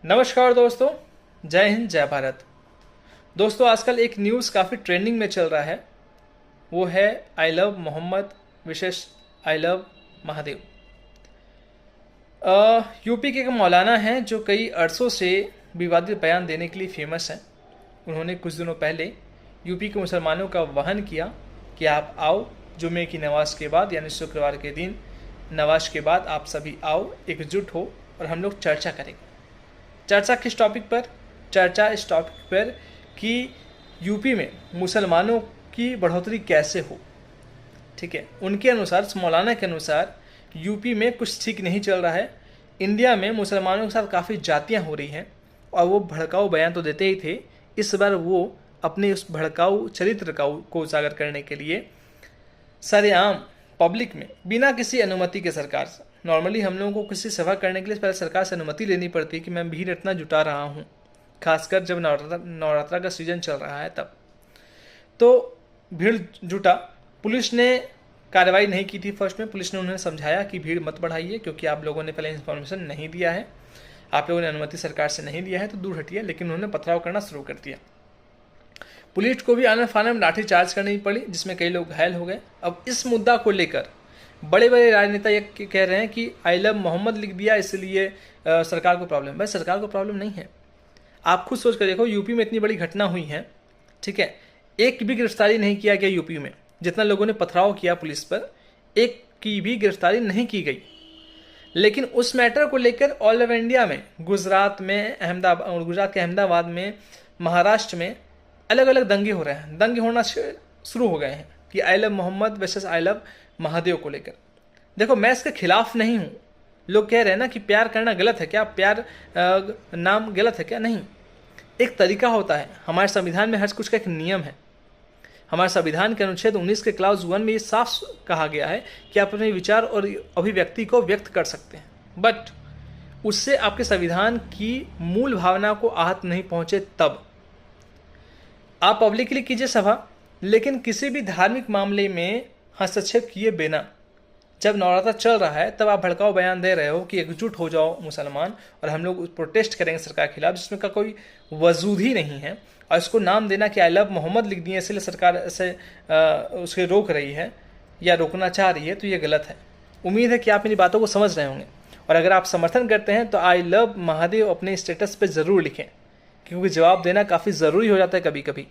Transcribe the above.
नमस्कार दोस्तों, जय हिंद जय भारत। दोस्तों, आजकल एक न्यूज़ काफ़ी ट्रेंडिंग में चल रहा है, वो है आई लव मोहम्मद विशेष आई लव महादेव। यूपी के एक मौलाना हैं जो कई अरसों से विवादित बयान देने के लिए फेमस हैं। उन्होंने कुछ दिनों पहले यूपी के मुसलमानों का आह्वान किया कि आप आओ, जुमे की नमाज के बाद यानी शुक्रवार के दिन नमाज के बाद आप सभी आओ, एकजुट हो और हम लोग चर्चा करेंगे। चर्चा किस टॉपिक पर? चर्चा इस टॉपिक पर कि यूपी में मुसलमानों की बढ़ोतरी कैसे हो। ठीक है, उनके अनुसार, मौलाना के अनुसार यूपी में कुछ ठीक नहीं चल रहा है। इंडिया में मुसलमानों के साथ काफ़ी जातियां हो रही हैं और वो भड़काऊ बयान तो देते ही थे। इस बार वो अपने उस भड़काऊ चरित्र को उजागर करने के लिए सरेआम पब्लिक में बिना किसी अनुमति के, सरकार से, नॉर्मली हम लोगों को किसी सभा करने के लिए पहले सरकार से अनुमति लेनी पड़ती है कि मैं भीड़ इतना जुटा रहा हूँ, खासकर जब नवरात्रा का सीजन चल रहा है तब। तो भीड़ जुटा, पुलिस ने कार्रवाई नहीं की थी। फर्स्ट में पुलिस ने उन्हें समझाया कि भीड़ मत बढ़ाइए क्योंकि आप लोगों ने पहले इन्फॉर्मेशन नहीं दिया है, आप लोगों ने अनुमति सरकार से नहीं दिया है, तो दूर हटिए। लेकिन उन्होंने पथराव करना शुरू कर दिया। पुलिस को भी आने फाने में लाठी चार्ज करनी पड़ी, जिसमें कई लोग घायल हो गए। अब इस मुद्दा को लेकर बड़े बड़े राजनेता ये कह रहे हैं कि आई लव मोहम्मद लिख दिया इसलिए सरकार को प्रॉब्लम। भाई, सरकार को प्रॉब्लम नहीं है। आप खुद सोच कर देखो, यूपी में इतनी बड़ी घटना हुई है, ठीक है, एक भी गिरफ्तारी नहीं किया गया यूपी में। जितना लोगों ने पथराव किया पुलिस पर, एक की भी गिरफ्तारी नहीं की गई। लेकिन उस मैटर को लेकर ऑल ओवर इंडिया में, गुजरात के अहमदाबाद में, महाराष्ट्र में अलग अलग दंगे हो रहे हैं। दंगे होना शुरू हो गए हैं कि I love Mohammad versus I love Mahadev को लेकर। देखो, मैं इसके खिलाफ नहीं हूँ। लोग कह रहे हैं ना कि प्यार करना गलत है क्या, प्यार नाम गलत है क्या? नहीं, एक तरीका होता है। हमारे संविधान में हर कुछ का एक नियम है। हमारे संविधान के अनुच्छेद 19 के क्लाउज 1 में ये साफ कहा गया है कि आप अपने विचार और अभिव्यक्ति को व्यक्त कर सकते हैं, बट उससे आपके संविधान की मूल भावना को आहत नहीं पहुंचे तब। आप पब्लिकली कीजिए सभा, लेकिन किसी भी धार्मिक मामले में हस्तक्षेप किए बिना। जब नवरात्र चल रहा है तब आप भड़काऊ बयान दे रहे हो कि एकजुट हो जाओ मुसलमान और हम लोग प्रोटेस्ट करेंगे सरकार के खिलाफ, जिसमें का कोई वजूद ही नहीं है। और इसको नाम देना कि आई लव मोहम्मद लिख दिए इसलिए सरकार ऐसे उसके रोक रही है या रोकना चाह रही है, तो ये गलत है। उम्मीद है कि आप इन बातों को समझ रहे होंगे। और अगर आप समर्थन करते हैं तो आई लव महादेव अपने स्टेटस पर ज़रूर लिखें, क्योंकि जवाब देना काफ़ी ज़रूरी हो जाता है कभी कभी।